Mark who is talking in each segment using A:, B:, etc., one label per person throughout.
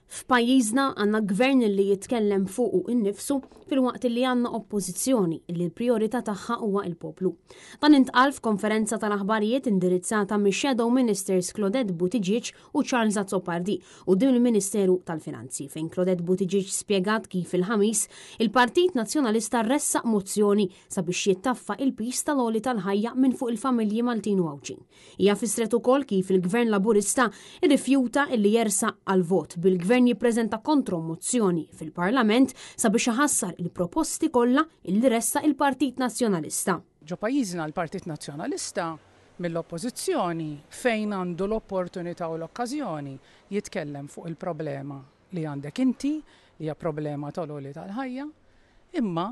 A: F'pajjiżna għandna gvern li jitkellem fuqu innifsu fil-waqt li għandna oppożizzjoni li l-priorità tagħha huwa l-poplu. Dan intqal f'konferenza tal-aħbarijiet indirizzata mix-Shadow Ministers Claudette Buttigieg u Charles Azzopardi u din il-Ministeru tal-Finanzi fejn Claudette Buttigieg spjegat kif il-ħamis il-Partit Nazzjonalista ressaq mozzjoni sabiex jittaffa il-pis tal-għoli tal-ħajja minn fuq il-familji Maltin u Għawġin. Hija fissret ukoll kif il-Gvern Laburista irrifjuta li jersaq għal-vot bil-Gvern jippreżenta kontromozzjoni fil-Parlament sabiex iħassar il-proposti kollha li ressa il-Partit Nazzjonalista.
B: Ġo pajjiżna l-Partit Nazzjonalista mill-oppożizzjoni fejn għandu l-opportunità u l-okkażjoni jitkellem fuq il-problema li għandek inti li hija problema tal-għoli tal-ħajja, imma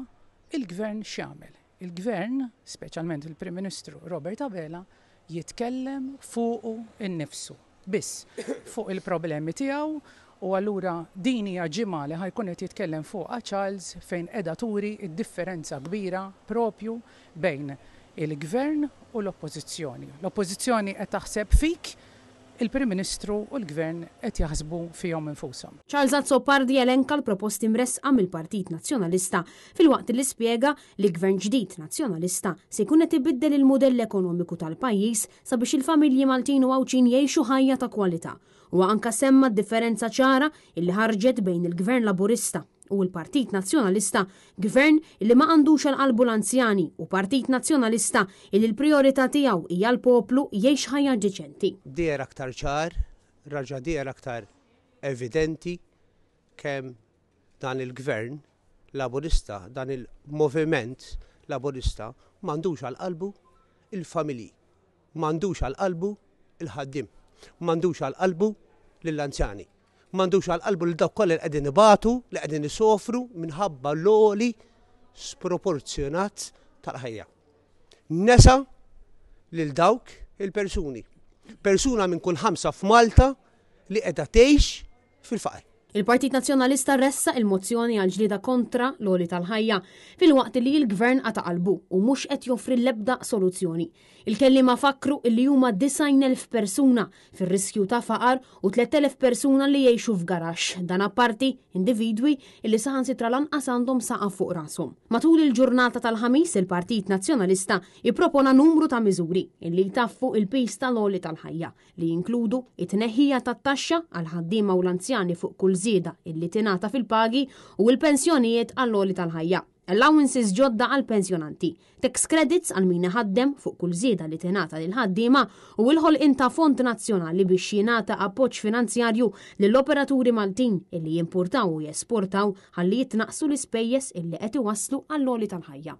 B: il-Gvern x'jagħmel? Il-Gvern, speċjalment il-Prim Ministru Robert Abela, jitkellem fuqu innifsu biss fuq il-problemi tiegħu. U allura din hija ġimgħa li ħajkun qed jitkellem fuqha Charles fejn qiegħda turi d-differenza kbira propju bejn il-Gvern u l-Oppożizzjoni. L-Oppożizzjoni qed taħseb fik, il-Prim Ministru u l-Gvern qed jaħsbu fihom infushom.
A: Charles Azzopardi elenka l-proposti mresqa mill-Partit Nazzjonalista fil-waqt li spjega li Gvern ġdid Nazzjonalista se jkun qed ibiddel il-mudell ekonomiku tal-pajjiż sabiex il-familji Maltin u Għawġin jgħixu ħajja ta' kwalità. U anka semma d-differenza ċara illi ħarġet bejn il-Gvern Laburista u l-Partit Nazzjonalista, gvern illi ma għandux għal-qalbu l-anzjani u Partit Nazzjonalista illi l-priorità tiegħu hija l-poplu jgħix ħajja deċenti.
C: Dier aktar ċar, raġa dier aktar evidenti kemm dan il-Gvern Laburista, dan il-moviment Laburista m'għandux għal-qalbu il-familji, m'għandux għal-qalbu il-ħaddim, m'għandux għal-qalbu lill-anzjani, m'għandux għal-qalbu l dawk kollha li qegħdin ibatu, li qegħdin isofru minħabba l-għoli sproporzjonat tal-ħajja. Nesa lil dawk il-persuni. Persuna minn kull 5 f'Malta li qiegħda tgħix fil-faqar.
A: Il-Partit Nazzjonalista ressa il-mozzjoni għal ġlieda kontra l-għoli tal-ħajja fil-waqt li l-Gvern għata qalbu u mhux qed joffri l-ebda soluzzjoni. Il-kellima fakru li huma 90,000 persuna fir-riskju ta' faqar u 3,000 persuna li jgħixu f'garax, dan apparti individwi li saħansitra lanqas għandhom saqa fuq rashom. Matul il-ġurnata tal-ħamis il-Partit Nazzjonalista jippropona numru ta' miżuri li jtaffu il-pis tal-għoli tal-ħajja li jinkludu it-tneħħija tat-taxxa għal ħaddiema u l-anzjani fuq kull żieda illi tingħata fil-pagi u l-pensjonijiet għall-għoli tal-ħajja. Allowances ġodda għal pensjonanti, tax credits għal min ħaddem fuq kull żieda li tingħata lil ħaddiema u l-ħolqien ta' fond nazzjonali biex jingħata appoġġ finanzjarju lill-operaturi Maltin illi jimpurtaw u jesportaw ħalli jitnaqsu l-ispejjeż illi qed iwasslu għall-għoli tal-ħajja.